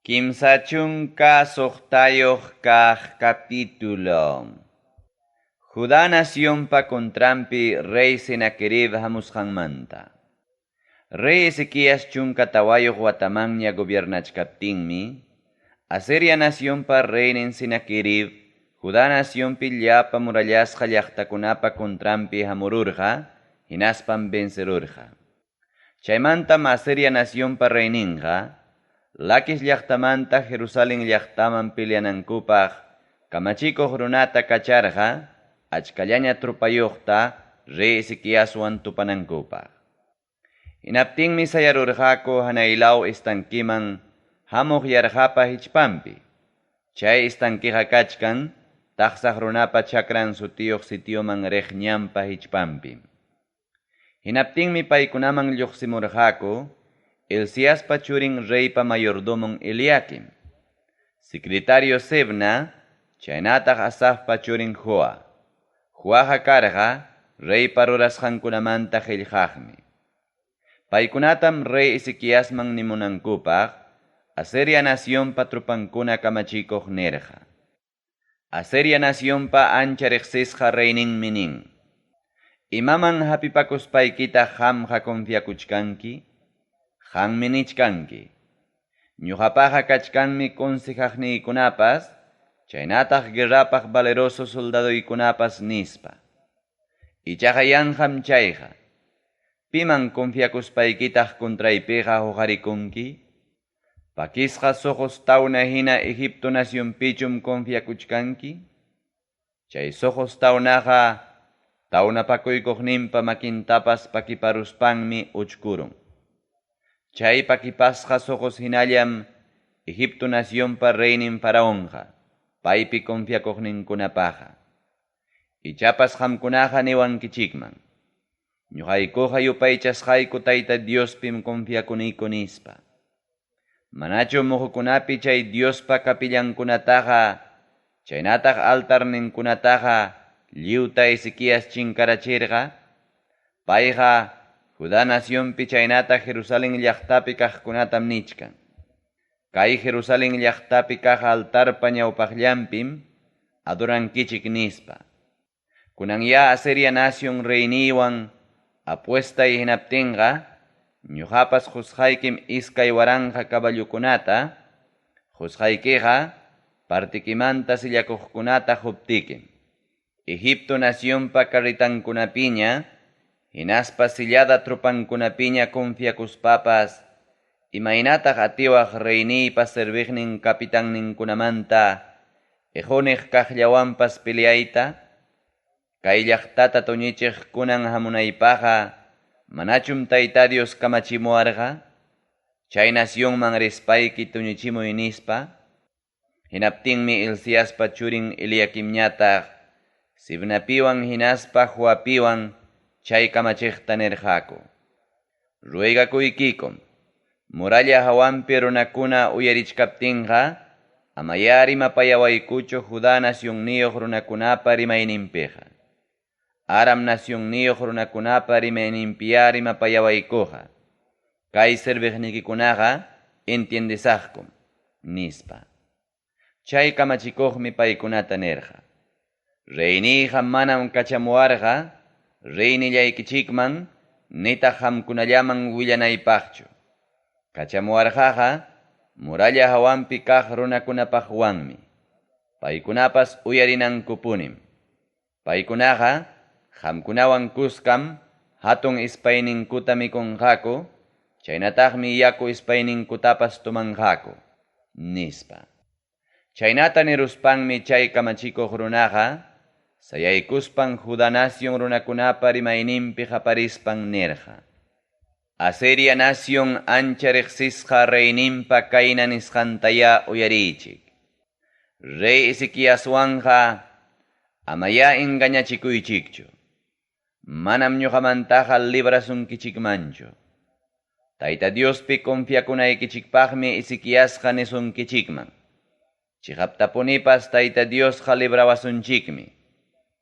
Kimsachunka Sohtayoh Kah capítulo. Judá naciónpa contrampi rey Senaquerib hamusqanmanta. Rey Ezequías chunka tawayoh Watamanya gobiernachkaptinmi, Asiria naciónpa reinen Senaquerib, Judá naciónpi llapa murallasqa llaqtakunapa contrampi hamururqa, hinaspan vencerurqa. Chaymantam Asiria naciónpa reininqa, Lakis llaqtamanta Jerusalén llaqtaman pilianankupaq kamachikuq runata kacharqa achkallaña trupayuqta rey Ezequiaswan tupanankupaq. Hinaptinmi sayarurqaku hanaylaw estanquiman hamuq yarqapa hichpampi. Chay estanquiqa kachkan taqsaq runapa chakran sutiyuq sitioman riqñanpa hichpampi. Hinaptinmi paykunaman lluqsimurqaku Elías pachurin reypa mayordomon Eliakim, secretario Sebna, chaynataq Asaf pachurin Joa. Joaqa karqa reypa rurasqankunamanta qillqaqmi. Paykunatam rey Ezequiasman nimunankupaq Asiria naciónpa trupankuna kamachikuq nirqa. Asiria naciónpa ancha riqsisqa reyninmi nin. Imaman hapipakuspaykita qamqa confiakuchkanki? Qammi nichkanki. Ñuqapaqa kachkanmi consejaqniykunapas, chaynataq guerrapaq valeroso soldaduykunapas nispa. Ichaqa yanqam chayqa. Piman confiakuspaykitaq contraypiqa huqarikunki? Pakisqa soqos tawna hina Egipto nacionpichum confiakuchkanki? Chay soqos tawnaqa tawnapakuykuqninpa makintapas pakiparuspanmi uchkurun. Chay pakipasqa soqos hinallam Egipto naciónpa reinin faraonqa, paypi confiakuqninkunapaqa. Ichapas qamkunaqa niwankichikman. Ñuqaykuqa yupaychasqayku Tayta Diospim confiakuniyku nispa. Manachu muhukunapi chay Diospa kapillankunataqa, chaynataq altarninkunataqa lliwta Ezequías chinkarachirqa, payqa Judá naciónpi chaynata Jerusalén llaqtapi kaqkunatam nichkan. Kay Jerusalén llaqtapi kaq altarpa ñawpaqllampim adorankichik nispa. Kunan ya Asiria nación reyniywan apuestay hinaptinqa, ñuqapas qusqaykim iskay waranja caballukunata, qusqaykiqa partikimanta sillakuqkunata huptikim. Egipto naciónpa carritankunapiña, hinaspa sillada trupankunapiña confiakuspapas, imaynataq atiwaq reyniypa serviqnin kapitanninkunamanta, ejoneq kaqllawanpas peleayta, kay llaqtata tuñichiq kunan hamunaypaqa, manachum Tayta Dios kamachimuarqa, chay naciónman rispayki tuñichimuy nispa. Hinaptinmi Elíaspa churin Eliakimñataq, Sibnapiwan hinaspa Joapiwan, chay kamachiqta nirqaku. Ruegakuykikum, muralla hawanpi runakuna uyarichkaptinqa, ama rimapayawaykuchu Judá naciónniyuq runakunapa rimayninpiqa. Aram naciónniyuq runakunapa rimayninpiya rimapayawaykuqa. Kay serviqnikikunaqa entiendisaqkum, nispa. Chay kamachikuqmi paykunata nirqa. Reyniyqa manam kachamuarqa, reynillaykichikman nitaq qamkunallaman willanaypaqchu. Kachamuarqaqa muralla hawanpi kaq runakunapaqwanmi. Paykunapas uyarinankupunim. Paykunaqa qamkunawan kuskam hatun ispayninkuta mikunqaku, chaynataqmi yaku ispayninkutapas tumanqaku, nispa. Chaynata niruspanmi chay kamachikuq runaqa, sayaykuspan Judá nación runakunapa rimayninpi qaparispan nirqa. Asiria nación ancha riqsisqa reyninpa kayna nisqantaya uyarichik. Rey Ezequiaswanqa amaya engañachikuychikchu. Manam ñuqamantaqa librasunkichikmanchu. Tayta Diospi confiakunaykichikpaqmi Ezequiasqa nisunkichikman. Chihaptapunipas Tayta Diosqa librawasunchikmi.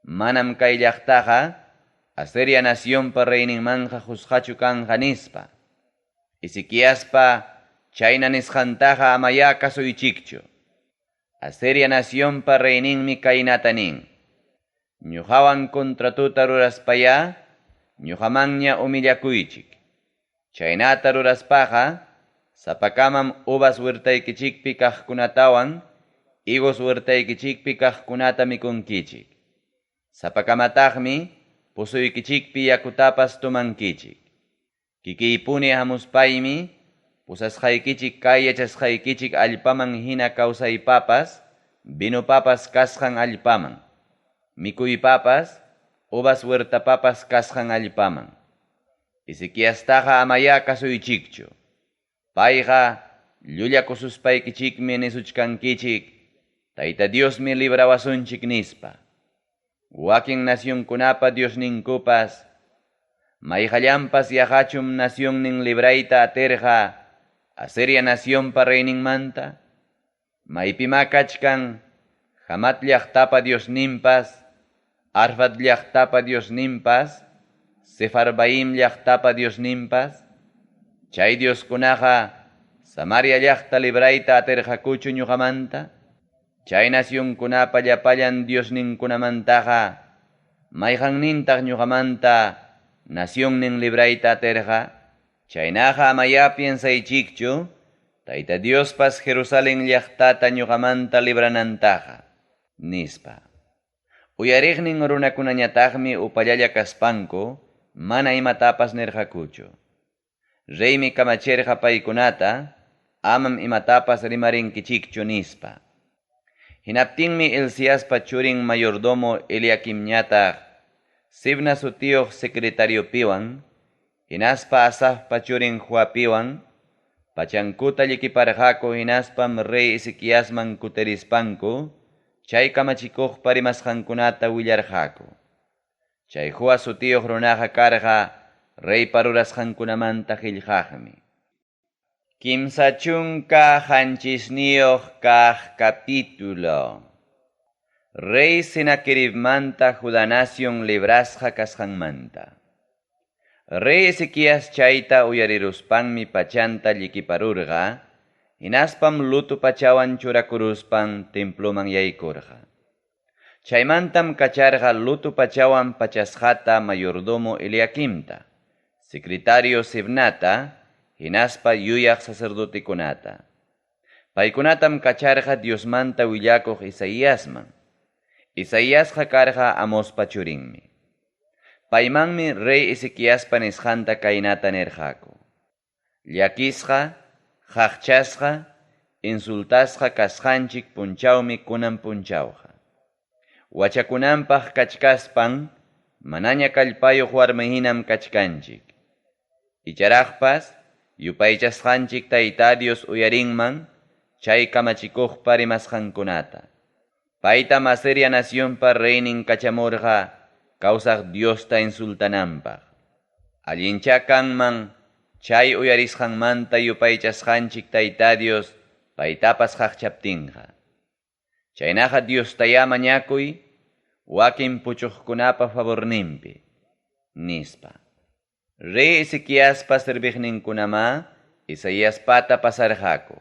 Manam kay llaqtaqa Asiria naciónpa reyninmanqa husqachu kanqa nispa. Ezequiaspa Chayna nisqantaqa amaya kasuychikchu. Asiria nacionpa reyninmi kaynata nin. Ñuqawan kontratuta ruraspaya, ñuqamanña humillakuychik. Chaynata ruraspaqa, sapakamam uvas huertaykichikpi kaqkunatawan, higos huertaykichikpi kaqkunata mikunkichik. Sapakamataqmi pusuykichikpi yakutapas tumankichik. Kikiypuni hamuspaymi, pusasqaykichik kay yachasqaykichik allpaman hina kawsaypapas, binupapas kasqan allpaman. Mikuypapas, uvas huertapapas kasqan allpaman. Isikiastaqa amaya kasuychikchu. Payqa llullakususpaykichikmi nisuchkankichik, Tayta Diosmi librawasunchik nispa. Wakin nacionkunapa Diosninkupas, mayqallampas yaqachum nacionnin librayta aterqa, Asiria nacionpa reyninmanta, maypima kachkan, Hamat llaqtapa Diosninpas, Arfad llaqtapa Diosninpas, Sefarbaim llaqtapa Diosninpas, chay Dioskunaqa Samaria llaqta librayta aterqakuchu ñuqamanta, chay nacionkunapa llapallan Diosninkunamantaqa, mayqannintaq ñuqamanta nacionnin librayta aterqa, chaynaqa amaya piensaychikchu, Tayta Diospas Jerusalén llaqtata ñuqamanta libranantaqa, nispa. Uyariqnin runakunañataqmi upallalla kaspanku, mana imatapas nirqakuchu. Reymi kamachirqa paykunata, amam imatapas rimarinkichikchu nispa. Hinaptinmi Hilciaspa churin mayordomo Eliakimñataq, Sibna sutiyuq secretariopiwan, hinaspa Asafpa churin Joapiwan, pachankuta llikiparqaku hinaspam rey Ezequiasman kuterispanku, chay kamachikuqpa rimasqankunata willarqaku. Chay Joa sutiyuq runaqa karqa, reypa rurasqankunamanta qillqaqmi. Kimsa chunka hanchisniyuq kaq capítulo. Rey Sennacheribmanta Judá nación librasqa kasqanmanta. Rey Ezequias chayta uyariruspanmi pachanta llikiparurqa, hinaspam lutu pachawan churakuruspan temploman yaykurqa. Chaymantam kacharqa lutu pachawan pachasqata mayordomo Eliakimta, secretario Sebnata, hinaspa yuyaq sacerdotekunata. Paykunatam kacharqa Diosmanta willakuq Isaíasman. Isaíasqa karqa Amospa churinmi. Paymanmi rey Ezequiaspa nisqanta kaynata nirqaku. Llakisqa, qaqchasqa, insultasqa kasqanchik punchawmi kunan punchawqa. Wachakunanpaq kachkaspan, manaña kallpayuq warmihinam kachkanchik. Icharaqpas, yupaychasqanchik Tayta Dios uyarinman, chay kamachikuqpa rimasqankunata. Paytam Asiria nacionpa reynin kachamurqa, kawsaq Diosta insultananpaq. Allincha kanman, chay uyarisqanmanta yupaychasqanchik Tayta Dios, paytapas qaqchaptinqa. Chaynaqa Diostaya mañakuy, wakin puchuqkunapa favorninpi, nispa. Rey Ezequiaspa serviqninkunama, Isaíaspata pasarqaku.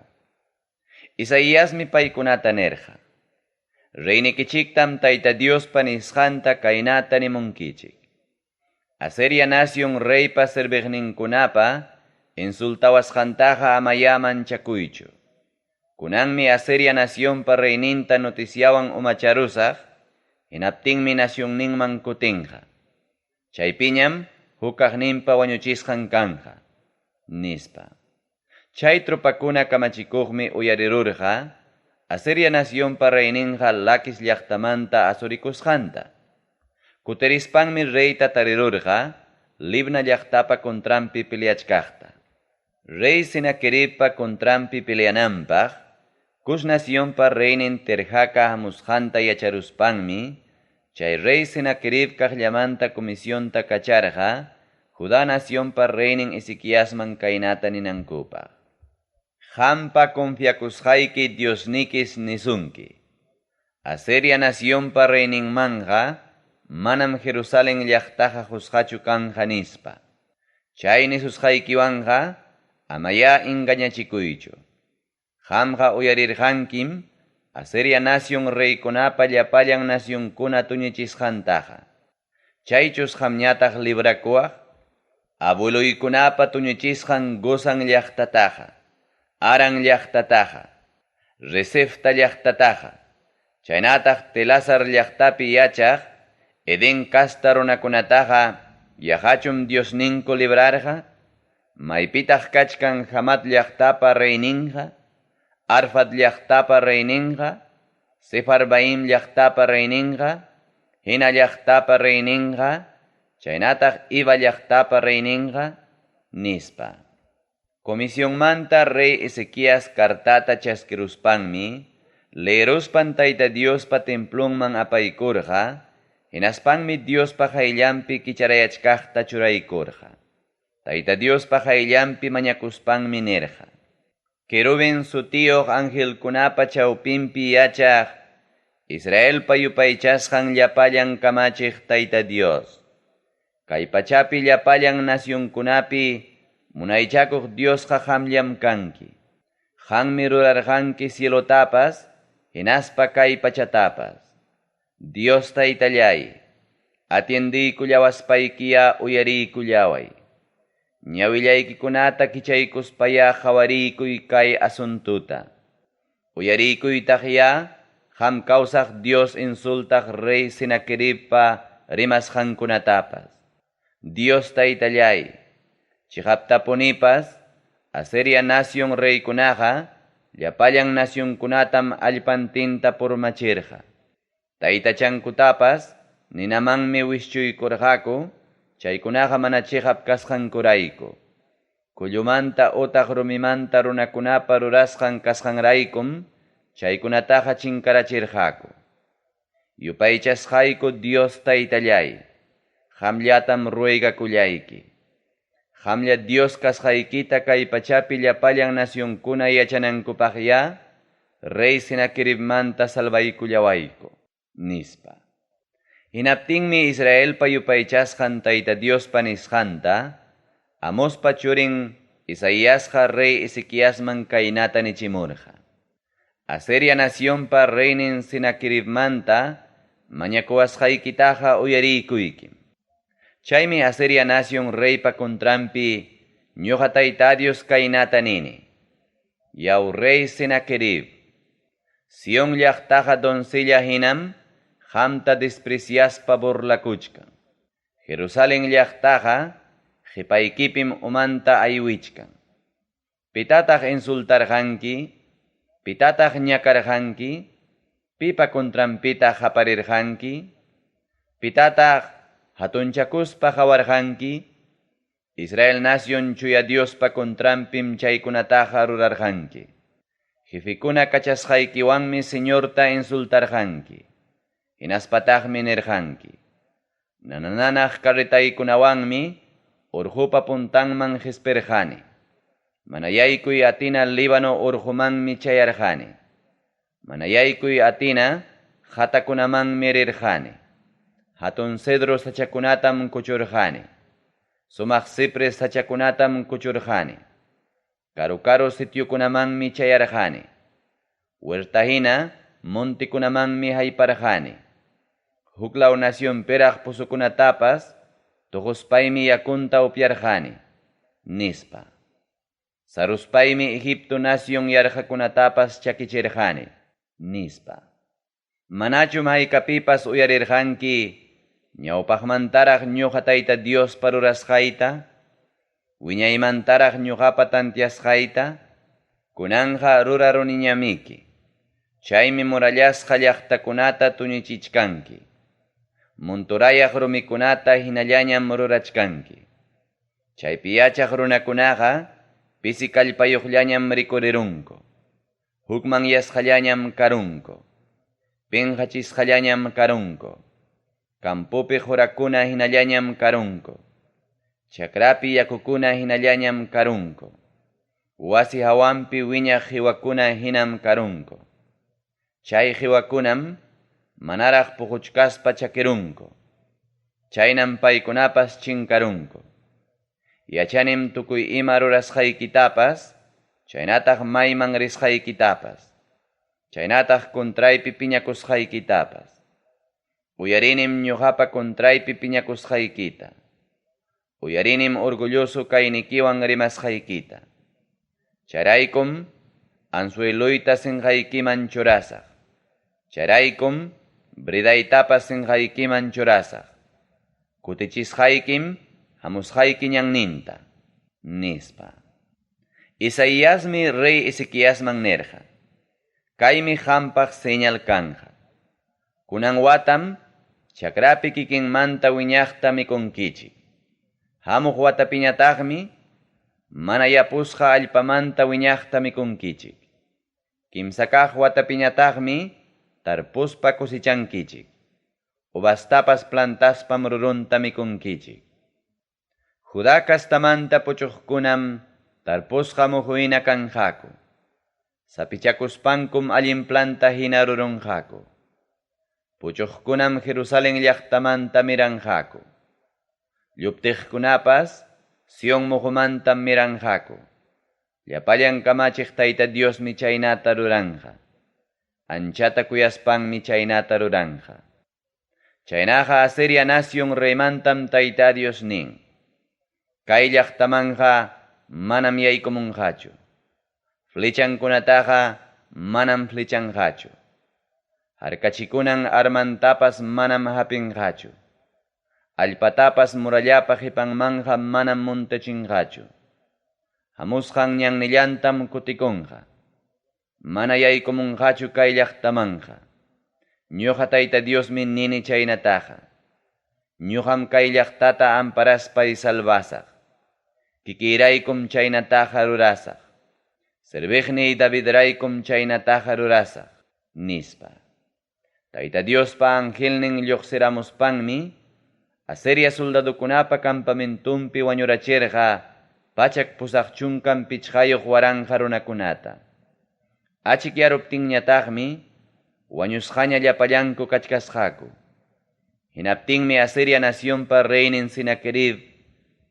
Isaíasmi paykunata nerqa. Reynikichiktam Tayta Diospa nisqanta kaynata nimunkichik. Asiria nación reypa serviqninkunapa, insultawasqantaqa amaya manchakuychu. Kunanmi Asiria nacionpa reyninta noticiawan umacharusaq, hinaptinmi nacionninman kutinqa. Chaypiñam hukaqninpa wañuchisqan kanqa, nispa. Chay tropakuna kamachikuqmi uyarirurqa, Asiria nacionpa reyninqa Lakis llaqtamanta asurikusqanta. Kuterispanmi reyta tarirurqa, Libna llaqtapa kontrampi peleachkaqta. Rey Sennacheribpa kontrampi peleananpaq, Kush nacionpa reynin terjaqa hamusqanta yacharuspanmi, chay rey Sennacherib kaqllamanta comisionta kacharqa, Judá nacionpa reynin Ezequiasman kaynata ninankupaq. Qampa confiakusqayki Diosnikis nisunki. Asiria nacionpa reyninmanqa, manam Jerusalén llaqtaqa husqachu kanqa nispa. Chay nisusqaykiwanqa, amaya engañachikuychu. Qamqa uyarirqankim Asiria nación reykunapa llapallan nacionkuna tuñuchisqantaqa. Chaychus qamñataq librakuwaq abueluykunapa tuñuchisqan Gozan llaqtataqa, Aran llaqtataqa, Resefta llaqtataqa, chaynataq Telasar llaqtapi yachaq Eden kasta runakunataqa yaqachum Diosninku librarqa, maypitaq kachkan Hamat llaqtapa reyninqa, Arfad llaqtapa reyninqa, Sefarbaim llaqtapa reyninqa, hina llaqtapa reyninqa, chaynataq Iba llaqtapa reyninqa, nispa. Comisionmanta rey Ezequías cartata chaskiruspanmi, leeruspan Tayta Diospa templonman apaykurqa, hinaspanmi Diospa qayllampi kicharayachkaqta churaykurqa. Tayta Diospa qayllampi mañakuspanmi nirqa. Querubin sutiyuq angelkunapa chawpinpi yachaq, Israelpa yupaychasqan llapallan kamachiq Tayta Dios. Kay pachapi llapallan nacionkunapi munaychakuq Diosqa qamllam kanki. Qammi rurarqanki cielotapas, hinaspa kay pachatapas. Dios Taytallay, atiendiykullawaspaykiya uyariykullaway. Ñawillaykikunata kichaykuspaya qawariykuy kay asuntuta. Uyariykuytaqya qam kawsaq Dios insultaq rey Sennacheribpa rimasqankunatapas. Dios Taytallay, chiqaptapunipas Asiria nación reykunaqa llapallan nacionkunatam allpantinta purmachirqa. Taytachankutapas ninamanmi wischuykurqaku, chaykunaqa mana chiqap kasqankurayku. Kullumanta utaq rumimanta runakunapa rurasqan kasqanraykum, chaykunataqa chinkarachirqaku. Yupaychasqayku Dios Taytallay, qamllatam ruaygakullayki. Qamlla Dios kasqaykita kay pachapi llapallan nacionkuna yachanankupaqya, rey Sennacheribmanta salvaykullawayku, nispa. Hinaptinmi Israelpa yupaychasqan Tayta Diospa nisqanta, Amospa churin Isaíasqa rey Ezequiasman kaynata nichimurqa. Asiria nacionpa reynin Sennacheribmanta mañakuwasqaykitaqa uyariykuykim. Chaymi Asiria nación reypa contrampi ñuqa Tayta Dios kaynata nini. Yaw rey Sennacherib, Sion llaqtaqa doncella hinam qamta despreciaspa burlakuchkan. Jerusalén llaqtaqa qipaykipim umanta aywichkan. Pitataq insultarqanki, pitataq ñakarqanki, pipa contrampita qaparirqanki, pitataq hatunchakuspa qawarqanki, Israel nación chuya Diospa contrampim chaykunataqa rurarqanki. Jefikuna kachasqaykiwanmi Señorta insultarqanki. Hinaspataqmi nirqanki. Nanananaq karritaykunawanmi urjupa puntanman qisperqani. Manayaykuy atina Líbano urjumanmi chayarqani. Manayaykuy atina hatakunamanmi rirqani. Hatun cedro sachakunatam kuchurqani. Sumaq cipres sachakunatam kuchurqani. Karu sitiyukunamanmi chayarqani. Huertajina montikunamanmi hayparqani. Huklaw nación peraq pusukunatapas tuquspaymi yakunta upyarqani, nispa. Saruspaymi Egipto nación yarqakunatapas chakichirqani, nispa. Manachum haykapipas uyarirqanki ñawpaqmantaraq ñuqa Tayta Dios parurasqayta, wiñaymantaraq ñuqapa tantiasqayta, kunanja ruraruniñamiki. Chaymi murallasqa llaqtakunata tuñuchichkanki. Munturayaq rumikunata hinallañam rurachkanki. Chaypi yachaq runakunaqa pisi kallpayuqllañam rikurirunku. Hukman yasqallañam karunku. Pinqachisqallañam karunku. Kampupi jurakuna hinallañam karunku. Chakrapi yakukuna hinallañam karunku. Wasi hawanpi wiñaq hiwakuna hinam karunku. Chay hiwakunam manaraq puquchkaspa chakirunku. Chaynam paykunapas chinkarunku. yachanim tukuy ima rurasqaykitapas, chaynataq mayman risqaykitapas, chaynataq contraypi piñakusqaykitapas. Uyarinim ñuqapa contraypi piñakusqaykita. Uyarinim orgulloso kaynikiwan rimasqaykita. Charaykum ansueluyta sinqaykiman churasaq. Charaykum bridaytapas sinqaykiman churasaq. Kutichisqaykim hamusqayki ñanninta, nispa. Isaíasmi rey Ezequiasman nerqa. Kaymi hampaq señal kanja. Kunan watam chakrapi kikinmanta wiñaqta mikunkichik. Hamuq watapiñataqmi mana yapusqa allpamanta wiñaqta mikunkichik. Kimsa kaq watapiñataqmi tarpuspa kusichankichik. Uvastapas plantaspam rurunta mikunkichik. Judá kastamanta puchuqkunam tarpusqa muhuyna kanqaku. Sapichakuspankum allin planta hina rurunqaku. Puchuqkunam Jerusalén llaqtamanta miranqaku. Lluptiqkunapas Sion muhumantam miranqaku. Llapallan kamachiq Tayta Diosmi chaynata ruranqa. Anchata kuyaspanmi chaynata ruranqa. Chaynaqa Asiria nación reymantam Tayta Dios nin. Kay llaqtamanqa manam yaykumunqachu. Flechankunataqa manam flechanqachu. Harkachikunan armantapas manam hapinqachu. Allpatapas murallapa qipanmanqa manam muntachinqachu. Hamusqan ñannillantam kutikunqa. Mana yaykumunqachu kay llaqtamanqa. Ñuqa Tayta Diosmi nini chaynataqa. Ñuqam kay llaqtata amparaspay salvasaq. Kikiraykum chaynataqa rurasaq. Serviqniy Davidraykum chaynataqa rurasaq, nispa. Tayta Diospa angelnin lluqsiramuspanmi Asiria soldadukunapa campamentumpi wañurachirqa pachak pusaq chunkan pichqayuq waranqa runakunata. Achik yaruptinñataqmi wañusqaña llapallanku kachkasqaku. Hinaptinmi Asiria naciónpa reynin Sinaquerib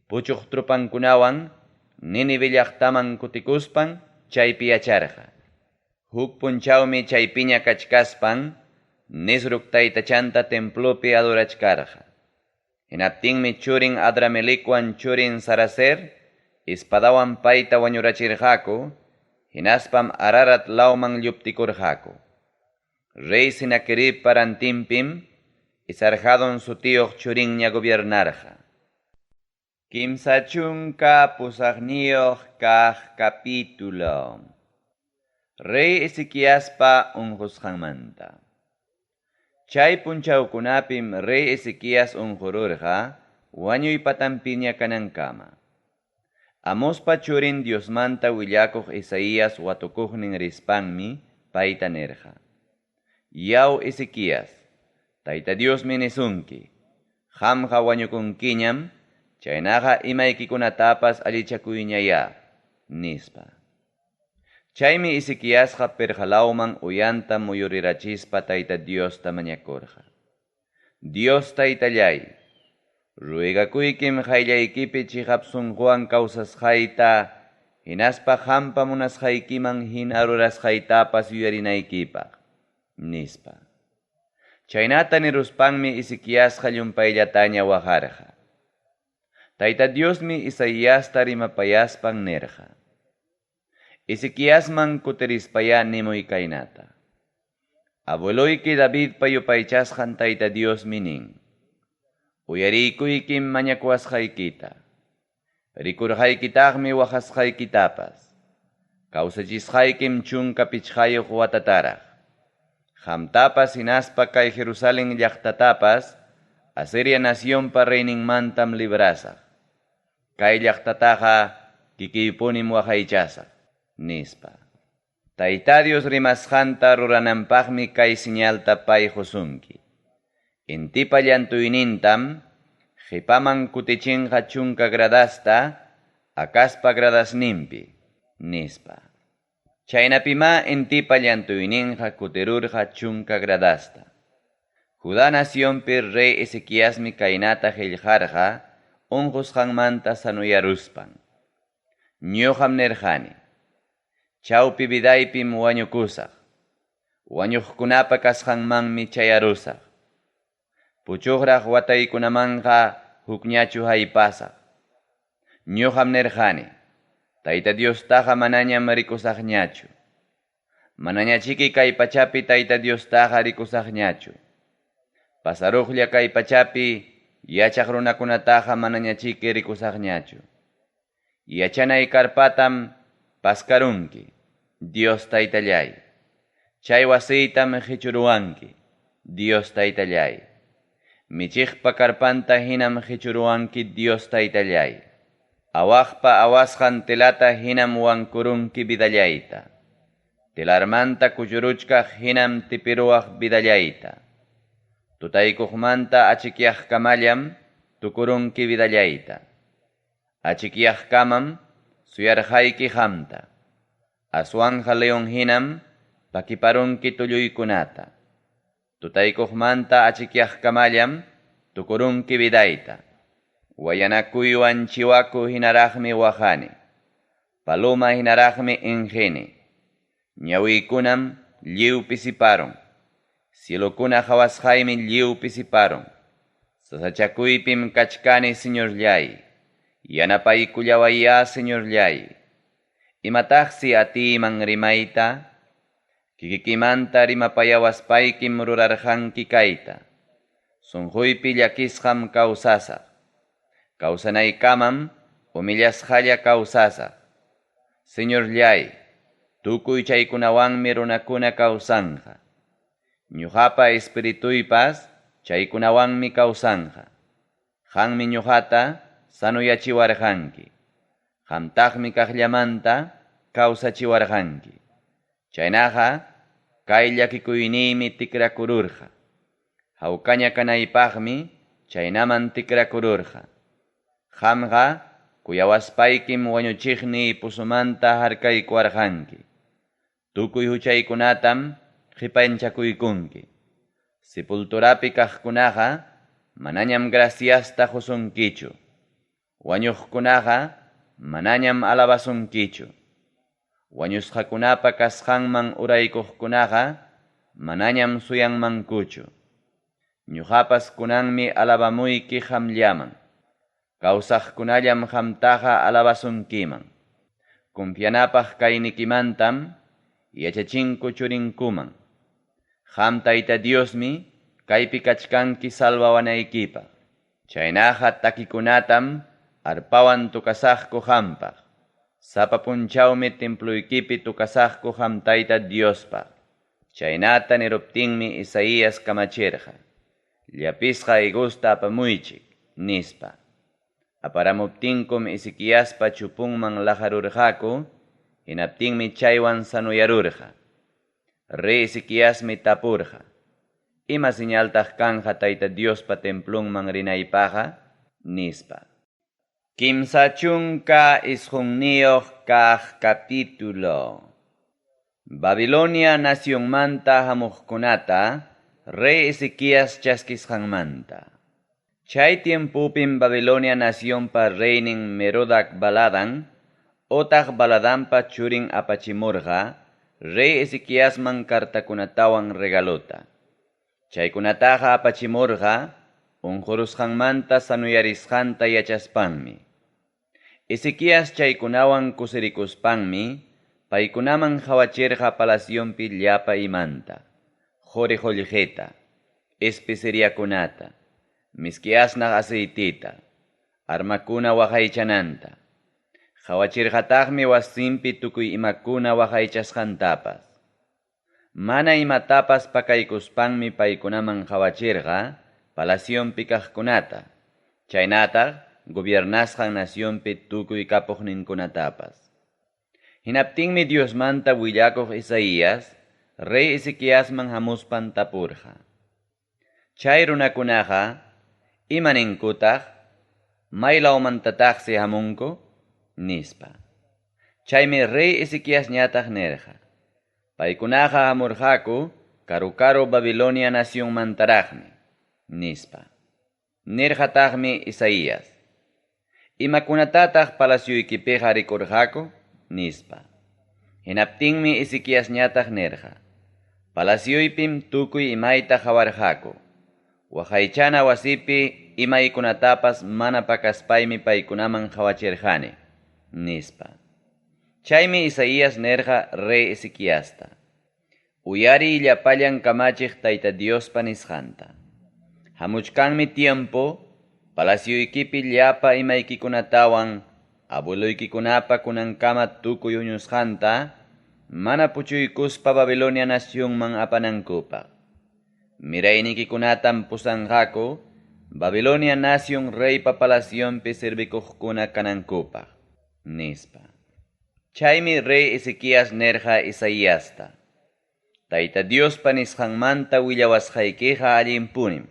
puchuq trupankunawan Nínive llaqtaman kutikuspan chaypi yacharqa. Huk punchawmi chaypiña kachkaspan Nisruk taytachanta templopi adorachkarqa. Hinaptinmi churin Adramelikwan churin Saracer espadawan payta wañurachirqaku, hinaspam Ararat lawman lluptikurqaku. Rey Sinaquerib parantinpim Isarhadon su tiyuq churinña gobiernarqa. Kimsa chunka pusaqniyuq kaq capítulo. Rey Ezequiaspa unqusqanmanta. Chay punchawkunapim Rey Ezequias unqururqa wañuypatanpiña kanankama. Amospa churin Diosmanta willakuq Isaías watukuqnin rispanmi payta nerqa. Yaw Ezequias, Tayta Diosmi nisunki, qamqa wañukunkiñam, chaynaqa imaykikunatapas allichakuyñaya, nispa. Chaymi Ezequiasqa perjalawman uyanta muyurirachispa Tayta Diosta mañakurqa. Dios Taytallay, ruegakuykim qayllaykipi chiqapsunquwan kawsasqayta, hinaspa qampa munasqaykiman hina rurasqaytapas yuyarinaykipaq, nispa. Chaynata niruspanmi Ezequiasqa llumpayllataña waqarqa. Tayta Diosmi Isaíasta rimapayaspan nerqa. Ezequiasman kutirispaya nimuy kaynata. Abueloyki David payupaychasqan Tayta Diosmi nin. Uyarikuykim mañakuasqaykita. Rikurqaykitaqmi waqasqaykitapas. Kawsachisqaykim chunka pichqayuq watataraq. Qamtapas hinaspa kay Jerusalén llaqtatapas Asiria naciónpa reyninmantam librasaq. Kay llaqtataqa kikiypunim waqaychasaq, nispa. Tayta Dios rimasqanta rurananpaqmi kay señalta pay husunki. Intipa llantuynintam qipaman kutichinqa chunka gradasta akaspa gradasninpi, nispa. Chaynapima intipa llantuyninqa kutirurqa chunka gradasta. Judá naciónpi rey Ezequiasmi kaynata qillqarqa unqusqanmanta sanuyaruspan. Ñuqam nirqani, chawpi vidaypim wañukusaq, wañuqkunapa kasqanmanmi chayarusaq. Puchuqraq wataykunamanqa hukñachu haypasaq. Ñuqam nirqani, Tayta Diostaqa manañam rikusaqñachu. Manañachiki kay pachapi Tayta Diostaqa rikusaqñachu. Pasaruqlla kay pachapi yachaq runakunataqa manañachiki rikusaqñachu. Yachanay karpatam paskarunki, Dios Taytallay. Chay wasiytam hichuruwanki, Dios Taytallay. Michiqpa karpanta hinam hichuruwanki, Dios Taytallay. Awaqpa awasqan telata hinam wankurunki bidallayta. Telarmanta kuchuruchkaq hinam tipiruwaq bidallayta. Tutaykuqmanta achikyaqkamallam tukurunki bidallayta. Achikyaqkamam suyarqayki qamta. Aswanja leon hinam pakiparunki tulluykunata. Tutaykuqmanta achikyaqkamallam tukurunki bidayta. Wayanakuywan chiwaku hinaraqmi waqani. Paloma hinaraqmi inqini. Ñawiykunam lliw pisiparon. Cielokuna hawasqaymi lliw pisiparon. Sasachakuypim kachkani señorllay. Yanapaykullawaya señorllay. Imataqsi atiman rimayta. Kikikimanta rimapayawaspaykim rurarqanki kayta. Sunquypi llakisqam kawsasaq. Kawsanaykamam umillasqalla kawsasaq. Señorllay, tukuy chaykunawanmi runakuna kawsanja. Ñuqapa espirituypas chaykunawanmi kawsanja. Qammi ñuqata sanuyachiwarqanki. Qamtaqmi kaqllamanta kawsachiwarqanki. Chaynaqa kay llakikuyniymi tikrakururqa. Hawkaña kanaypaqmi chaynaman tikrakururqa. Qamqa kuyawaspaykim wañuchiqni pusumanta harkaykuwarqanki. Tukuy huchaykunatam qipanchakuykunki. Sepulturapi kaqkunaqa manañam graciasta qusunkichu. Wañuqkunaqa manañam alabasunkichu. Wañusqakunapa kasqanman uraykuqkunaqa manañam suyanmankuchu. Ñuqapas kunanmi alabamuyki qamllaman. Kawsaqkunallam qamtaqa alabasunkiman. Confianapaq kaynikimantam yachachinku churinkuman. Qam Tayta Diosmi kaypi kachkanki salvawanaykipaq. Chaynaqa takikunatam arpawan tukasaqku qampaq. Sapa punchawmi templuykipi tukasaqku qam Tayta Diospaq. Chaynata niruptinmi Isaías kamachirqa. Llapisqa igusta apamuychik, nispa. Aparamuptinkum Ezequiaspa chupunman lajarurqaku, hinaptinmi chaywan sanuyarurqa. Rey Ezequiasmi tapurqa. Ima señaltaq kanja Tayta Diospa templunman rinaypaqa, nispa. Kimsa chunka isqunniyoq kaq capítulo. Babilonia nacionmanta hamuqkunata, Rey Ezequias chaskisqanmanta. Chay tiempupim Babilonia nacionpa reynin Merodac Baladan, otaq Baladanpa churin apachimurqa, Rey Ezequiasman kartakunatawan regalota. Chaykunataqa apachimurqa, unqurusqanmanta sanuyarisqanta yachaspanmi. Ezequias chaykunawan kusirikuspanmi, paykunaman hawachirqa palasyonpi llapa imanta. Jorejollejeta, especeriakunata, miskiasnaq aceitita, armakuna waqaychananta. Hawachirqataqmi wasinpi tukuy imakuna waqaychasqantapas. Mana imatapas pakaykuspanmi paykunaman hawachirqa palasyonpi kaqkunata. Chaynataq gobiernasqan nacionpi tukuy kapuqninkunatapas. Hinaptinmi Diosmanta willakuq Isaías, Rey Ezequiasman hamuspan tapurqa. Chay runakunaqa, imaninkutaq, maylawmantataqsi hamunku, nispa. Chaymi Rey Ezequias ñataq nirqa. Paykunaqa hamurqaku, karu Babilonia nacionmantaraqmi, nispa. Nirqataqmi Isaías. imakunatataq palaciuykipiqa rikurqaku? Nispa. Hinaptinmi Ezequías ñataq nirqa. Palaciyuypim tukuy imayta hawarqaku. Waqaychana wasipi imaykunatapas mana pakaspaymi paykunaman hawachirqani. Nispa. Chaymi Isaías nirqa rey Ezequiasta. Uyari llapallan kamachiq Tayta Diospa nisqanta. Hamuchkanmi tiempo, palaciyuykipi llapa imaykikunatawan, abueluykikunapa kunankama tukuy uñusqanta, mana puchuykuspa Babilonia nacionman apanankupaq. Miraynikikunatam pusanqaku, Babilonia nación reypa palacionpi servikuqkuna kanankupaq. Nispa. Chaymi rey Ezequías nirqa Isaíasta. Tayta Diospa nisqanmanta willawasqaykiqa allinpunim.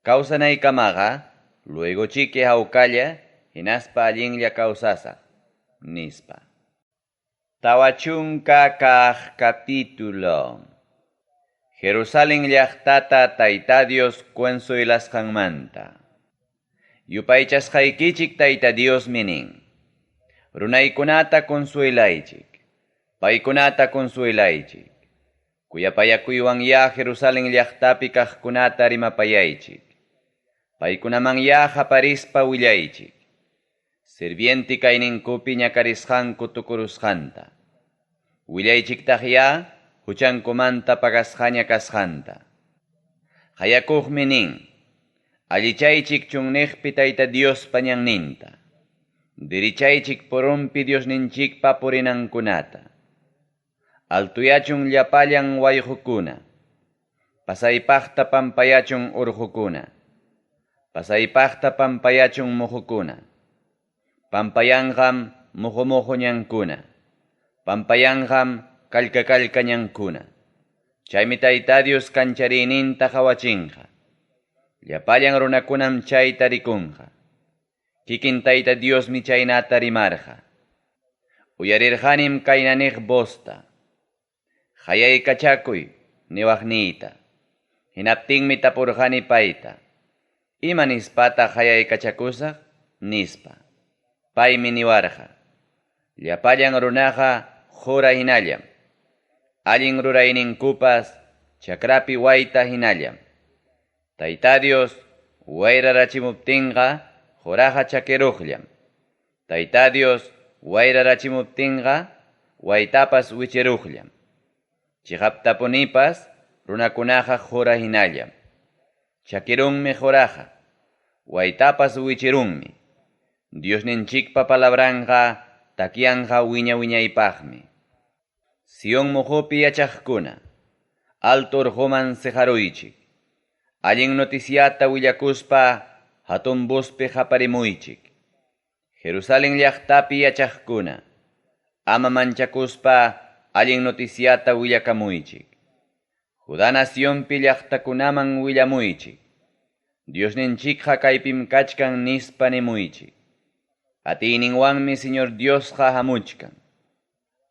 Kawsanaykamaqa, luego chique hawkalla, hinaspa allinlla kawsasaq. Nispa. Tawachunka kaq capítulo. Jerusalén llaqtata Tayta Dios consuelasqanmanta. Yupaychasqaykichik Tayta Dios minin. Runaykunata consuelaychik. Paykunata consuelaychik. Kuyapayakuywan ya Jerusalén llaqtapi kaqkunata rimapayaychik. Paykunaman ya haparispa willaychik. Sirvienti kayninkupi ñakarisqanku tukurusqanta. Willaychiktaq ya huchankumanta pagasqaña kasqanta. Hayakuqmi nin. Allichaychik chunniqpi Tayta Diospa ñanninta. Dirichaychik porunpi Diosninchikpa purinankunata. Altuyachun llapallan wayqukuna. Pasaypaqta pampayachun urqukuna. Pasaypaqta pampayachun muhukuna. Pampayanqam muhumuhuñankuna. Pampayanqam kallka-kallkañankuna. Chaymi Tayta Dios kanchariyninta hawachinqa. Llapallan runakunam chayta rikunqa. Kikin Tayta Diosmi chaynata rimarqa. Uyarirqanim kaynaniq bosta. Hayaykachakuy niwaqniyta. Hinaptinmi tapurqani payta. Ima nispata hayaykachakusaq? Nispa. Paymi niwarqa. Llapallan runaqa jura hinallam. Allin rurayninkupas chakrapi wayta hinallam. Tayta Dios wayrarachimuptinqa juraqa chakiruqllam. Tayta Dios wayrarachimuptinqa waytapas wichiruqllam. Chihaptapunipas runakunaqa jura hinallam. Chakirunmi juraqa. Waytapas wichirunmi. Diosninchikpa palabranqa takianqa wiña-wiñaypaqmi. Sion muhupi yachaqkuna. Alto urquman sejaruychik. Allin noticiata willakuspa hatun buspi haparimuychik. Jerusalén llaqtapi yachaqkuna. Ama manchakuspa allin noticiata willakamuychik. Judá nacionpi llaqtakunaman willamuychik. Diosninchikqa kaypim kachkan nispa nimuychik. Atiyninwanmi Señor Diosqa hamuchkan.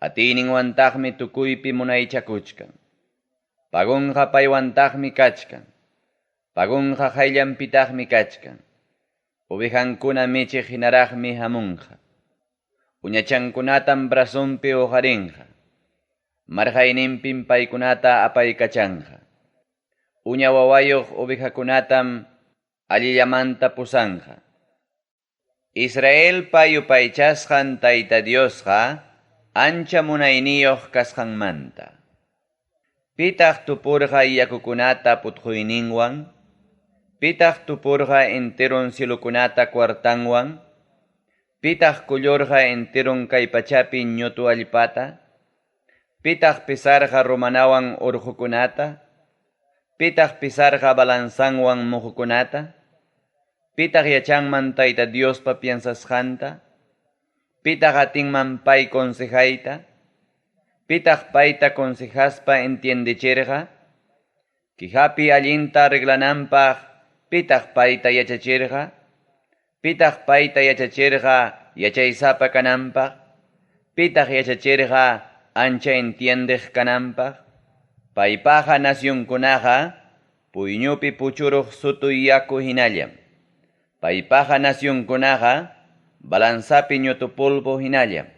Atiyninwantaqmi tukuypi munaychakuchkan. Pagunqa paywantaqmi kachkan. Pagunqa hayllanpitaqmi kachkan. Ovejankuna michiq hinaraqmi hamunqa. Uñachankunatam brasunpi uharinqa. Marhayninpim paykunata apaykachanqa. Uña wawayuq ovejakunatam allillamanta pusanqa. Israel payupaychasqan Tayta Diosqa ancha munayniyuq kasqanmanta. Pitaq tupurqa yakukunata putquyninwan. Pitaq tupurqa enteron cielukunata kwartanwan. Pitaq kullurqa enteron kay pachapi ñutu allpata. Pitaq pisarqa romanawan urqukunata. Pitaq pisarqa balanzanwan muhukunata. Pitaq yachanman Tayta Diospa piensasqanta. Pitaq atinman pay consejayta. Pitaq payta consejaspa entiendichirqa. Kihapi allinta arreglananpaq pitaq payta yachachirqa. Pitaq payta yachachirqa yachaysapa kananpaq. Pitaq yachachirqa ancha entiendiq kananpaq. Paypaqa nacionkunaqa puyñupi puchuruq sutuy yaku hinallam. Paypaqa nacionkunaqa balanzapi ñutupulbu hinallam.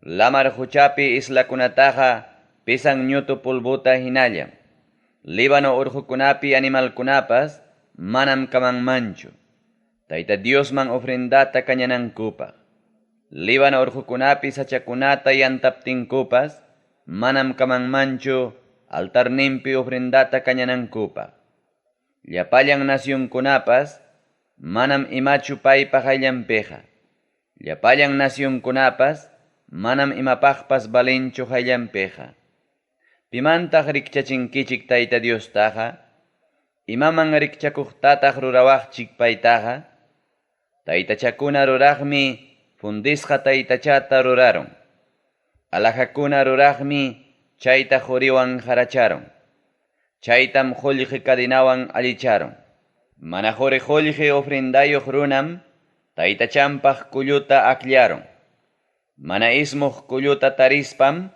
Lamar huchapi islakunataqa pisan ñutupulbuta hinallam. Líbano urqukunapi animalkunapas manam kamanmanchu. Tayta Diosman ofrendata kañanankupaq. Líbano urqukunapi sachakunata yantaptinkupas manam kamanmanchu altarninpi ofrendata kañanankupaq. Llapallan nacionkunapas manam imachu paypaq ayllanpiqa. Llapallan nacionkunapas manam imapaqpas balinchu ayllanpiqa. Pimantaq rikchachinkichik Tayta Diostaqa? Imaman rikchakuqtataq rurawaqchik paytaqa? Taytachakuna ruraqmi fundisqa taytachata ruraron. Alajakuna ruraqmi chayta juriwan haracharon. Chaytam qullqi cadinawan allicharon. Mana qullqi ofrendayuq runam taytachanpaq kulluta aklaron. Mana ismuq kulluta tarispam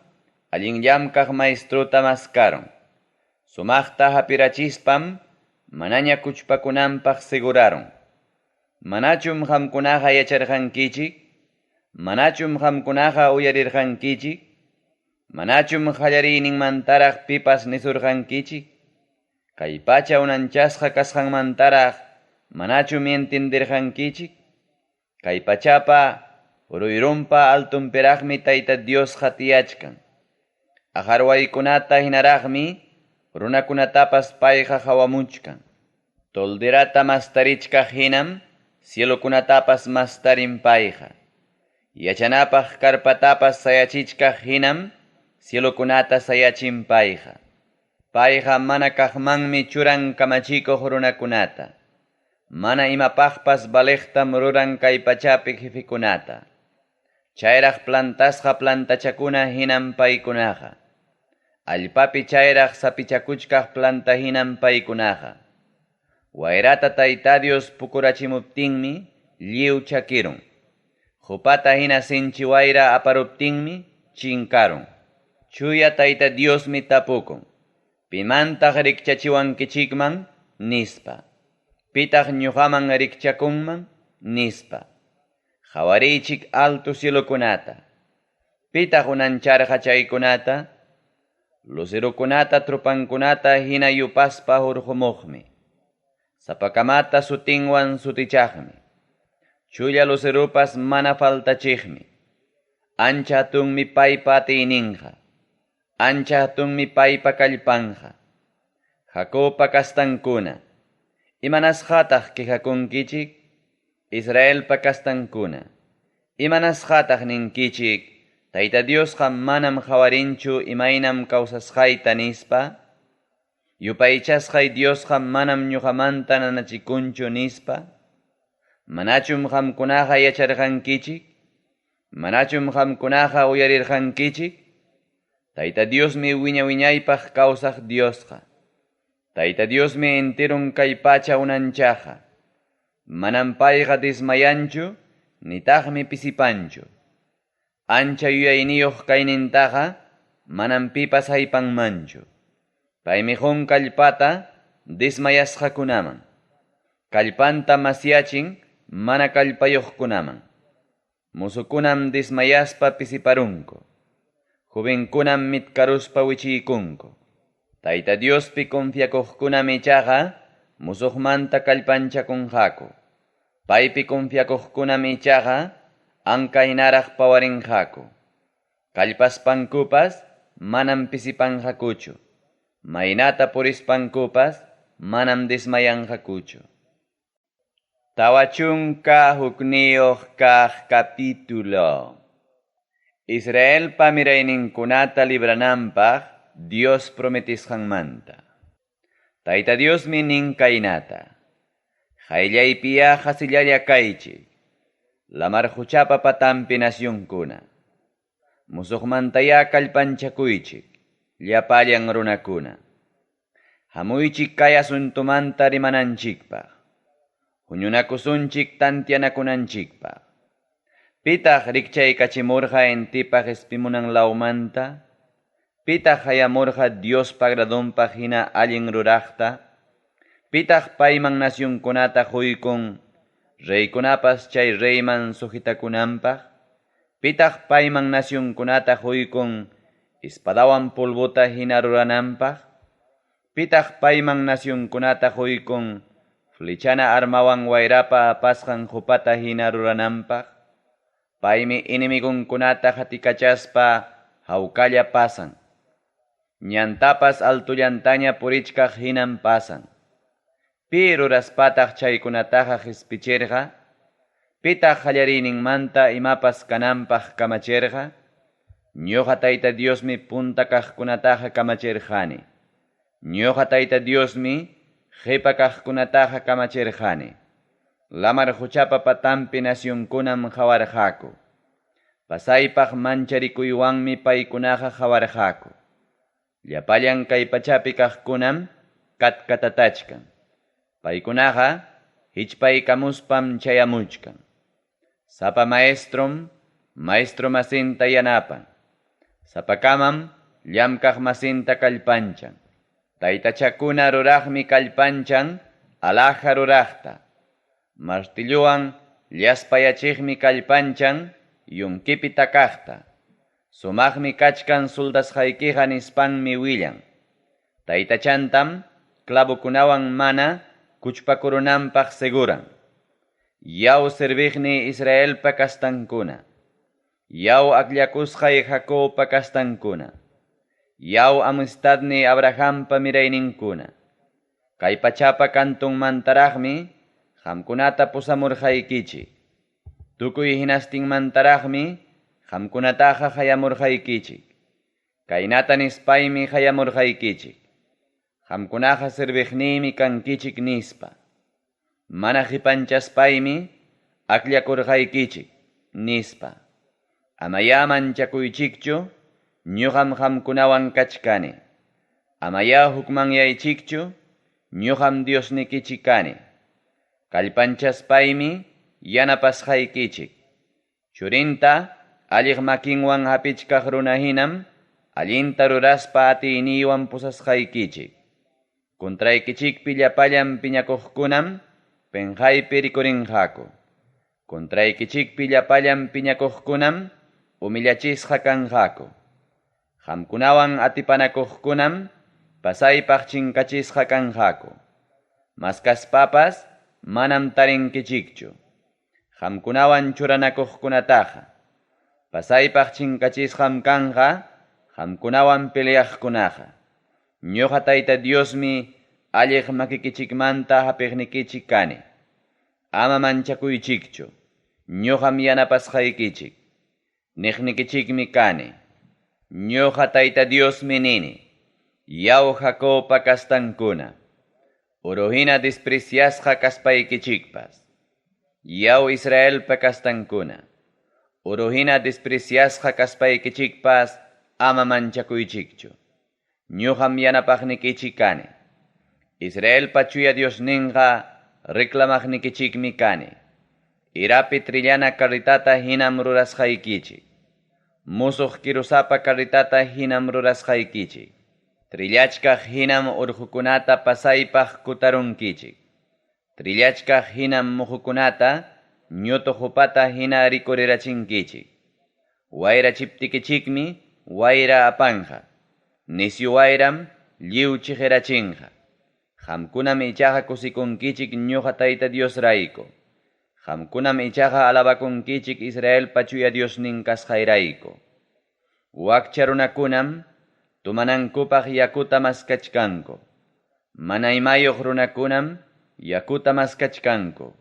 allinllamkaq maestruta maskaron. Sumaqta hapirachispam manaña kuchpakunanpaq seguraron. Manachum qamkunaqa yacharqankichik? Manachum qamkunaqa uyarirqankichik? Manachum qallariyninmantaraq pipas nisurqankichik? Kay pacha unanchasqa kasqanmantaraq manachum entenderqankichik? Kay pachapa uruyrumpa altunpiraqmi Tayta Dios tiyachkan. Ajarwaykunata hinaraqmi runakunatapas payqa hawamuchkan. Tolderata mastarichkaq hinam cielokunatapas mastarin payqa. Yachanapaq karpatapas sayachichkaq hinam cielokunata sayachin payqa. Payqa mana kaqmanmi churan kamachikuq runakunata. Mana imapaqpas baleqtam ruran kay pachapi jefikunata. Chayraq plantasqa plantachakuna hinam paykunaqa. Allpapi chayraq sapichakuchkaq planta hinam paykunaqa. Wayrata Tayta Dios pukurachimuptinmi lliw chakirun. Jupata hina sinchi wayra aparuptinmi chinkarun. Chuya Tayta Diosmi tapukun. Pimantaq rikchachiwankichikman nispa. Pitaq ñuqaman rikchakunman nispa. Qhawariychik altu cielokunata. Pitaq unancharqa chaykunata. Lucerokunata trupankunata hina yupaspa hurqumuqmi. Sapakamata sutinwan sutichaqmi. Chulla lucerupas mana faltachiqmi. Ancha hatunmi paypa atiyninqa. Ancha hatunmi paypa kallpanqa. Jacopa kastankuna. Imanasqataq qihakunkichik? Israelpa kastankuna. Imanasqataq ninkichik? Tayta Diosqa manam qawarinchu imaynam kawsasqayta nispa. Yupaychasqay Diosqa manam ñuqamanta nanachikunchu nispa. Manachum qamkunaqa yacharqankichik? Manachum qamkunaqa uyarirqankichik? Tayta Diosmi wiñaypaq kawsaq Diosqa. Tayta Diosmi enterun kay pacha unanchaqa. Manam payqa dismayanchu, nitaqmi pisipanchu. Ancha yuyayniyuq kaynintaqa manam pipas haypanmanchu. Paymi kallpata dismayasqakunaman. Kallpanta masyachin mana kallpayuqkunaman. Musukunam dismayaspa pisiparunku. Jovenkunam mitkaruspa wichiykunku. Tayta Diospi confiakuqkunam ichaqa musuqmanta kallpanchakunqaku. Paypi confiakuqkunam ichaqa ankaynaraq pawarinqaku. Kallpaspankupas manam pisipanqakuchu. Maynata purispankupas manam dismayanqakuchu. Tawachunka hukniyuq kaq capítulo. Israel pamirayninkunata librananpaq Dios prometisqanmanta. Tayta Diosmi nin kaynata. Qayllaypiya qasillalla kaychik. Lamar huchapa patampi nacionkuna. Musuqmantaya kallpanchakuychik. Llapallan runakuna. Hamuychik kay asuntumanta rimananchikpaq. Huñunakusunchik tantianakunanchikpaq. Pitaq rikchaykachimurqa entipaq espimunan laumanta. Pitaq hayamurqa Dios pagradunpaq hina allin ruraqta. Pitaq payman nacionkunata huykun reykunapas chay reyman sujitakunampaq, pitaq payman nacionkunata huykun espadawan polvota hina rurananpaq, pitaq payman nacionkunata huykun flechana armawan wayrapa apasqan jupata hina rurananpaq, paymi inimigunkunata hatikachaspa hawkalla pasan, ñantapas altullantaña purichkaq hinan pasan. Pi ruraspataq chaykunataqa hispichirqa, pitaq qallariyninmanta imapas kananpaq kamachirqa, ñuqa Tayta Diosmi punta kaqkunataqa kamachirqani. Ñuqa Tayta Diosmi qipa kaqkunataqa kamachirqani. Lamar huchapa patanpi nacionkunam hawarqaku. Pasaypaq mancharikuywanmi paykunaqa hawarqaku. Llapallan kay pachapi kaqkunam katkatatachkan. Paykunaqa hichpaykamuspam chayamuchkan. Sapa maestrom, maestro masinta yanapan. Sapakamam llamkaq masinta kallpanchan. Taytachakuna ruraqmi kallpanchan alaja ruraqta. Martilluwan llaspayachikmi kallpanchan yunkipi takaqta. Sumaqmi kachkan suldasqaykiqa nispanmi willan. Taytachantam clavukunawan mana kuchpakurunanpaq seguran. Yaw serviqni Israelpa kastankuna. Yaw aklakusqay Jacobpa kastankuna. Yaw amistadni Abrahampa mirayninkuna. Kay pachapa kantunmantaraqmi qamkunata pusamurqaykichik. Tukuy hinastinmantaraqmi qamkunataqa qayamurqaykichik. Kaynata nispaymi qayamurqaykichik. Qamkunaqa serviqniymi kankichik nispa. Mana qipanchaspaymi aklakurqaykichik nispa. Amaya manchakuychikchu, ñuqam qamkunawan kachkani. Amaya hukmanyaychikchu, ñuqam Diosnikichik kani. Kallpanchaspaymi yanapasqaykichik. Churinta alliq makinwan hapichkaq runa hinam allinta ruraspa atiyniwan pusasqaykichik. Contraykichikpi llapallan piñakuqkunam penjaypi rikurinqaku. Contraykichikpi llapallan piñakuqkunam humillachisqa kanqaku. Qamkunawan atipanakuqkunam pasaypaq chinkachisqa kanqaku. Maskaspapas manam tarinkichikchu. Qamkunawan churanakuqkunataqa pasaypaq chinkachisqam kanqa qamkunawan peleaqkunaqa. Ñuqa Tayta Diosmi alliq makikichikmanta hapiqnikichik kani. Ama manchakuychikchu. Ñuqam yanapasqaykichik. Niqnikichikmi kani. Ñuqa Tayta Diosmi nini. Yaw Jacobpa kastankuna. Uruhina despreciasqa kaspaykichikpas. Yaw Israelpa kastankuna. Uruhina despreciasqa kaspaykichikpas ama manchakuychikchu. Ñuqam yanapaqnikichik kani. Israelpa chuya Diosninqa reclamaqnikichikmi kani. Irapi trillana carritata hinam rurasqaykichik. Musuq kirusapa carritata hinam rurasqaykichik. Trillachkaq hinam urqukunata pasaypaq kutarunkichik. Trillachkaq hinam muhukunata ñutu hupata hina rikurirachinkichik. Wayra chiptikichikmi wayra apanja. Nisyu wayram lliw chiqirachinqa. Qamkunam ichaqa kusikunkichik ñuqa Tayta Dios rayku. Qamkunam ichaqa alabakunkichik Israelpa chuya Diosnin kasqayrayku. Wakcha runakunam tumanankupaq yakuta maskachkanku. Mana imayuq runakunam yakuta maskachkanku.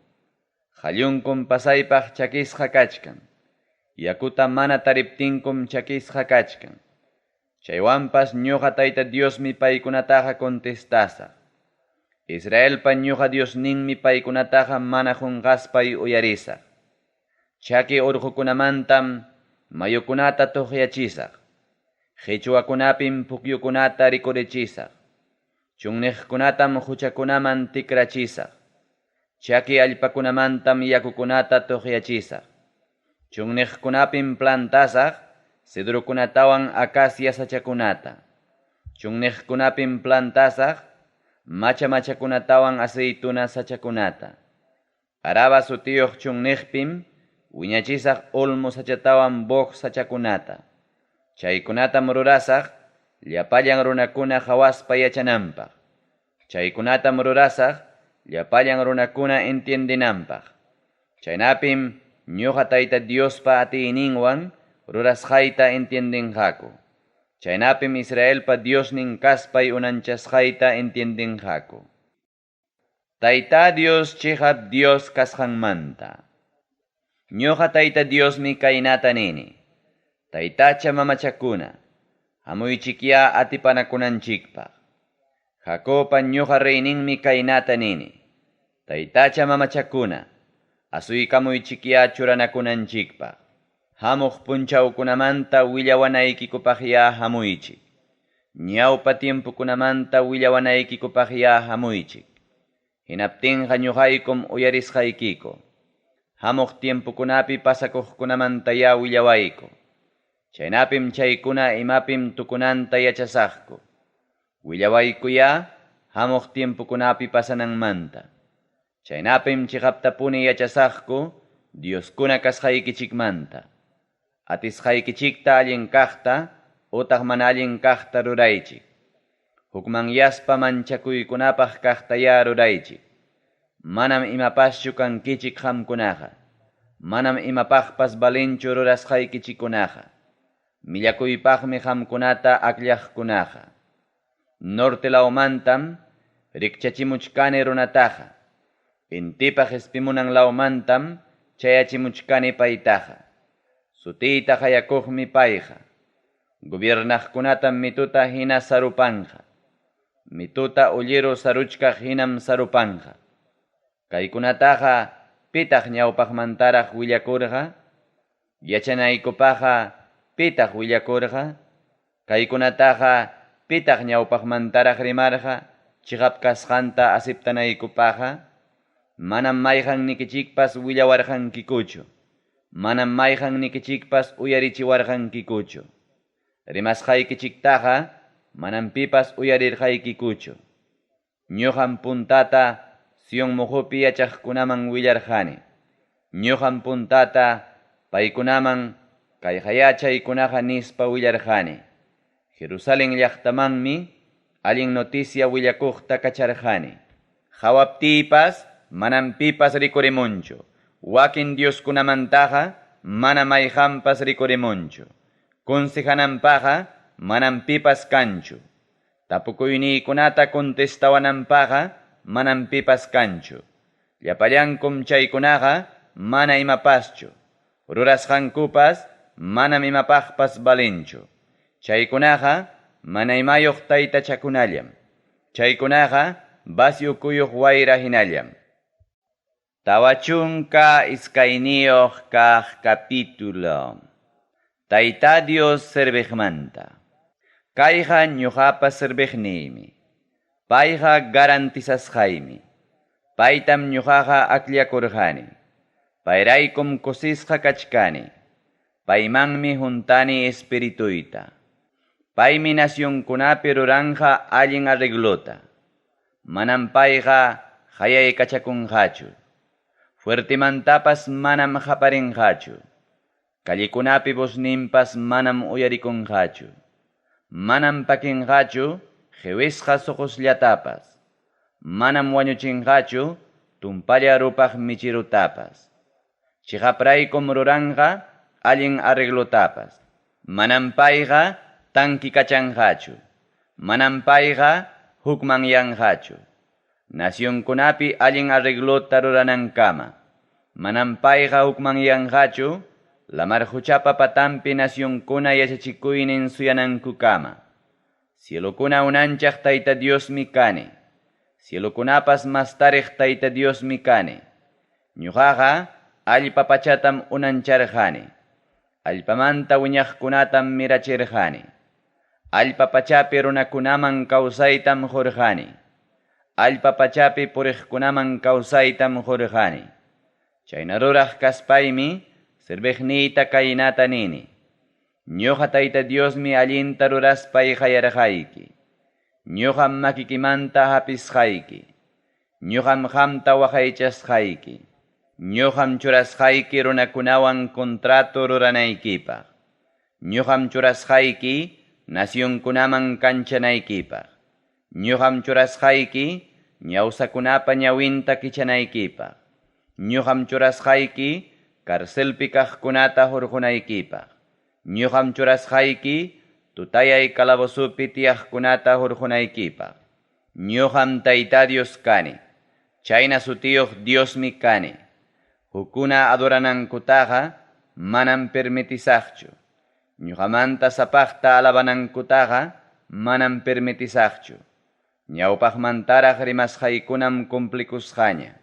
Qallunkum pasaypaq chakisqa kachkan. Yakuta mana tariptinkum chakisqa kachkan. Chaywanpas ñuqa Tayta Diosmi paykunataqa contestasa. Israelpa ñuqa Diosninmi paykunataqa mana qunqaspay uyarisa. Chaki urqukunamantam mayukunata tuqyachisaq. Qhichwakunapim pukyukunata rikurichisaq. Chunniqkunatam huchakunaman tikrachisaq. Chaki allpakunamantam yakukunata tuqyachisaq. Chunniqkunapim plantasaq. Cedrokunatawan acacia sachakunata. Chunniqkunapim plantasaq. Machakunatawan aceituna sachakunata. Araba sutiyuq chunniqpim wiñachisaq olmo sachatawan boj sachakunata. Chaykunatam rurasaq llapallan runakuna hawaspa yachananpaq. Chaykunatam rurasaq llapallan runakuna entiendinanpaq. Chaynapim ñuqa Tayta Diospa atiyninwan rurasqayta entiendinqaku. Chaynapim Israelpa Diosnin kaspay unanchasqayta entiendinqaku. Tayta Dios chihap Dios kasqanmanta. Ñuqa Tayta Diosmi kaynata nini. Taytacha mamachakuna, hamuychikya atipanakunanchikpaq. Jacopa ñuqa reyninmi kaynata nini. Taytacha mamachakuna, asuykamuychikya churanakunanchikpaq. Hamuq punchawkunamanta willawanaykikupaqya hamuychik. Ñawpa tiempukunamanta willawanaykikupaqya hamuychik. Hinaptinqa ñuqaykum uyarisqaykiku. Hamuq tiempukunapi pasakuqkunamantaya willawayku. Chaynapim chaykuna imapim tukunanta yachasaqku. Willawaykuya hamuq tiempukunapi pasananmanta. Chaynapim chiqaptapuni yachasaqku Dioskuna kasqaykichikmanta. Atisqaykichikta allin kaqta utaq mana allin kaqta ruraychik. Hukmanyaspa manchakuykunapaq kaqtaya ruraychik. Manam imapaschu kankichik qamkunaqa. Manam imapaqpas balinchu rurasqaykichikunaqa. Millakuypaqmi qamkunata akllaqkunaqa. Norte lawmantam rikchachimuchkani runataqa. Intipaq ispimunan lawmantam chayachimuchkani paytaqa. Sutiyta qayakuqmi payqa. Gobiernaqkunatam mituta hina sarupanqa. Mituta ulliru saruchkaq hinam sarupanqa. Kaykunataqa pitaq ñawpaqmantaraq willakurqa. Yachanaykupaqa pitaq willakurqa. Kaykunataqa pitaq ñawpaqmantaraq rimarqa. Chiqap kasqanta asiptanaykupaqa. Manam mayqan nikichikpas willawarqankikuchu. Manam mayqan nikichikpas uyarichiwarqankikuchu. Rimasqaykichiktaqa manam pipas uyarirqaykikuchu. Ñuqam puntata Sion muhupi yachaqkunaman willarqani. Ñuqam puntata paykunaman kayqayachaykunaqa nispa willarqani. Jerusalén llaqtamanmi allin noticia willakuqta kacharqani. Hawaptipas manam pipas rikurimunchu. Wakin Dioskunamantaqa manam mayqanpas rikurimunchu. Konsejananpaqa manam pipas kanchu. Tapukuynikunata contestawananpaqa manam pipas kanchu. Llapallankum chaykunaqa mana imapaschu. Rurasqankupas manam imapaqpas balinchu. Chaykunaqa mana imayuq taytachakunallam. Chaykunaqa basyukuyuq wayra hinallam. Tawachunka iskayniyuq kaq capítulo. Tayta Dios serbiqmanta. Kayqa ñuqapa serbiqniymi. Payqa garantizasqaymi. Paytam ñuqaqa akllakurqani. Payraykum kusisqa kachkani. Paymanmi juntani espirituyta. Paymi nacionkunapi ruranqa allin arreglota. Manam payqa hayaykachakunqachu. Fuertimantapas manam haparinqachu. Kallikunapi busninpas manam uyarikunqachu. Manam pakinqachu jewisqa suqusllatapas. Manam wañuchinqachu tumpalla rupaq michirutapas. Chiqapraykum ruranqa allin arreglotapas. Manam payqa tankikachanqachu. Manam payqa hukmanyanqachu. Nacionkunapi allin arreglota ruranankama. Manam payqa hukmanyanqachu. Lamar huchapa patampi nacionkuna yachachikuynin suyanankukama. Cielokuna unanchaq Tayta Diosmi kani. Cielokunapas mas tariq Tayta Diosmi kani. Ñuqaqa allpa pachatam unancharqani. Allpamanta wiñaqkunatam mirachirqani. Allpa pachapi runakunaman kawsaytam hurqani. Allpa pachapi puriqkunaman kawsaytam hurqani. Chayna ruraq kaspaymi serbiqniyta kaynata nini. Ñuqa Tayta Diosmi allinta ruraspay qayarqayki. Ñuqam makikimanta hapisqayki. Ñuqam qamta waqaychasqayki. ñuqam churasqayki runakunawan contrato ruranaykipaq. Ñuqam churasqayki nacionkunaman kanchanaykipa. Ñuqam churasqayki ñawsakunapa ñawinta kichanaykipa. Ñuqam churasqayki karcelpi kaqkunata hurqunaykipa. Ñuqam churasqayki tutayay calabozupi tiyaqkunata hurqunaykipa. Ñuqam Tayta Dios kani. Chayna sutiyuq Diosmi kani. Hukuna adoranankutaqa manam permitisaqchu. Ñuqamanta sapaqta alabanankutaqa manam permitisaqchu. Ñawpaqmantaraq rimasqaykunam cumplikusqaña.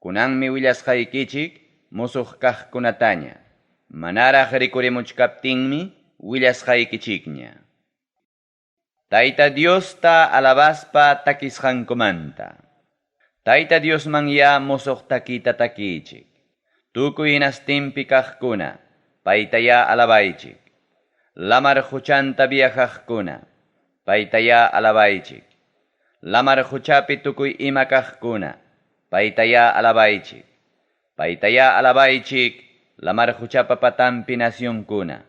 Kunanmi willasqaykichik musuq kaqkunataña. Manaraq rikurimuchkaptinmi willasqaykichikña. Tayta Diosta alabaspa takisqankumanta. Tayta Diosmanya musuq takita takichik. Tukuy hinastinpi kaqkuna paytaya alabaychik. Lamar huchanta viajaqkuna paytaya alabaychik. Lamar huchapi tukuy ima kaqkuna paytaya alabaychik. Paytaya alabaychik lamar huchapa patampi nacionkuna.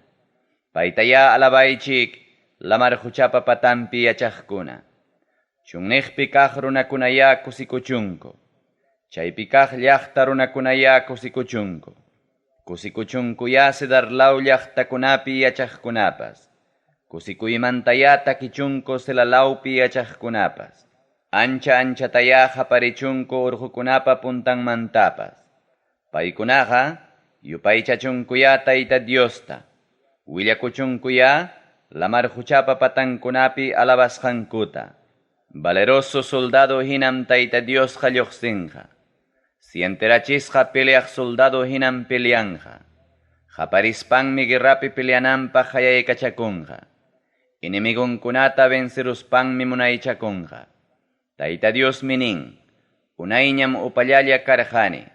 Paytaya alabaychik lamar huchapa patampi yachaqkuna. Chunniqpi kaq runakunaya kusikuchunku. Chaypi kaq llaqta runakunaya kusikuchunku. Kusikuchunkuya sidarlaw llaqtakunapi yachaqkunapas. Kusikuymantaya takichunku silalawpi yachaqkunapas. Ancha-anchataya qaparichunku urqukunapa puntanmantapas. Paykunaqa yupaychachunkuya Tayta Diosta. Willakuchunkuya lamar huchapa patankunapi alabasqankuta. Valeroso soldado hinam Tayta Dios lluqsinqa. Sienterachisqa peleaq soldado hinam peleanja. Qaparispanmi guerrapi peleananpaq hayaykachakunqa. Inimigunkunata venceruspanmi munaychakunqa. Tayta Diosmi nin, unayñam upallalla karqani.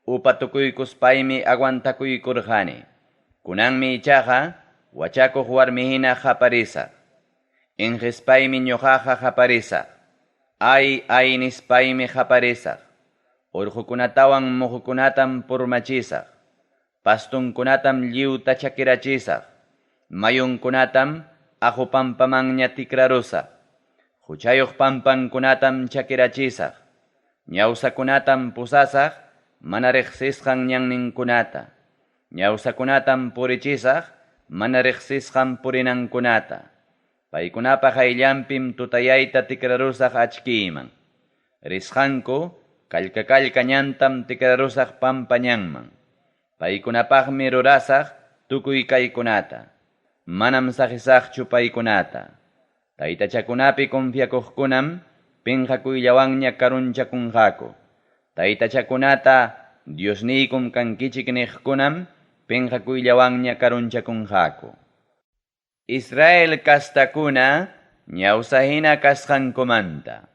Upa tukuykuspaymi aguantakuykurqani. Kunanmi ichaqa wachakuq warmihina qaparisaq. Inqispaymi ñuqaqa qaparisaq. Ay nispaymi qaparisaq. Urqukunatawan muhukunatam purmachisaq. Pastunkunatam lliwta chakirachisaq. Mayunkunatam ajupampamanña tikrarusaq. Huchayuq pampankunatam chakirachisaq. Ñawsakunatam pusasaq mana riqsisqan ñanninkunata. Ñawsakunatam purichisaq mana riqsisqan purinankunata. Paykunapa qayllanpim tutayayta tikrarusaq achkiyman. Risqanku kallka ñantam tikrarusaq pampañanman. Paykunapaqmi rurasaq tukuy kaykunata. Manam saqisaqchu paykunata. Taytachakunapi confiakuqkunam pinqakuyllawanña karunchakunqaku. Taytachakunata Diosniykum kankichik niqkunam pinqakuyllawanña karunchakunqaku. Israel kastakuna ñawsahina kasqankumanta.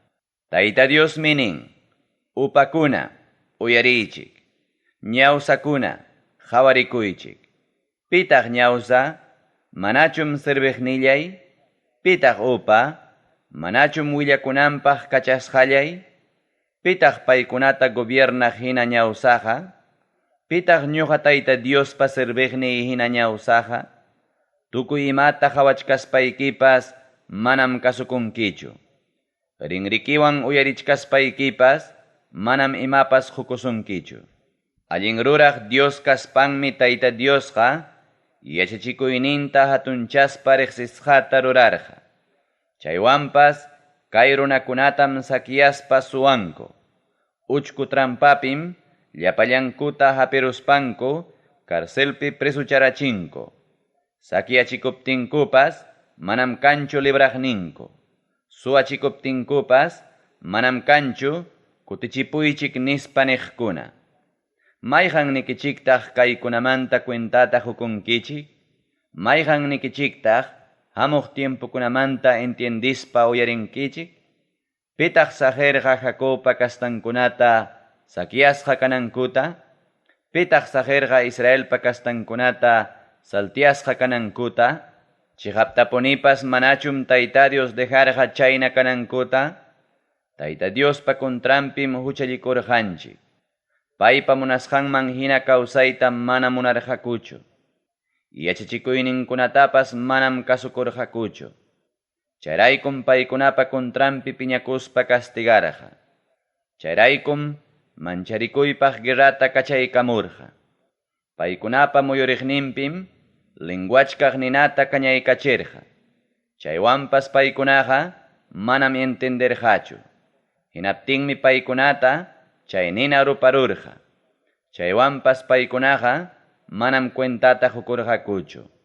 Tayta Diosmi nin, upakuna uyarichik. Ñawsakuna qawarikuychik. Pitaq ñawsa manachum sirviqnillay. Pitaq upa manachum willakunanpaq kachasqallay. Pitaq paykunata gobiernaq hina ñawsaqa. Pitaq ñuqa Tayta Diospa sirviqniy hina ñawsaqa. Tukuy imata qawachkaspaykipas manam kasukunkichu. Rinrikiwan uyarichkaspaykipas manam imapas hukusunkichu. Allin ruraq Dios kaspanmi Tayta Diosqa yachachikuyninta hatunchaspa riqsisqata rurarqa. Chaywanpas kay runakunatam sakiyaspa suwanku. Uchku trampapim llapallankuta hapiruspanku karcelpi presucharachinku. Sakiyachikuptinkupas manam kanchu libraqninku. Suwachikuptinkupas manam kanchu kutichipuychik nispa niqkuna. Mayqan nikichiktaq kaykunamanta cuentata hukunkichik. Mayqan nikichiktaq hamuq tiempukunamanta entiendispa uyarinkichik. Pitaq sajerqa Jacobpa kastankunata sakiyasqa kanankuta. Pitaq sajerqa Israelpa kastankunata saltiasqa kanankuta. Chihaptapunipas manachum Tayta Dios dejarqa chayna kanankuta. Tayta Diospa contrampim huchallikurqanchik. paypa munasqanman hina kawsayta mana munarqakuchu. Yachachikuyninkunatapas manam kasukurqakuchu. Chayraykum paykunapa kontranpi piñakuspa castigarqa. Chayraykum mancharikuypaq guerrata kachaykamurqa. Paykunapa muyuriqninpim linguachkaq ninata kañaykachirqa. Chaywanpas paykunaqa manam entenderqachu. Hinaptinmi paykunata chay nina ruparurqa. Chaywanpas paykunaqa manam cuentata hukurqakuchu.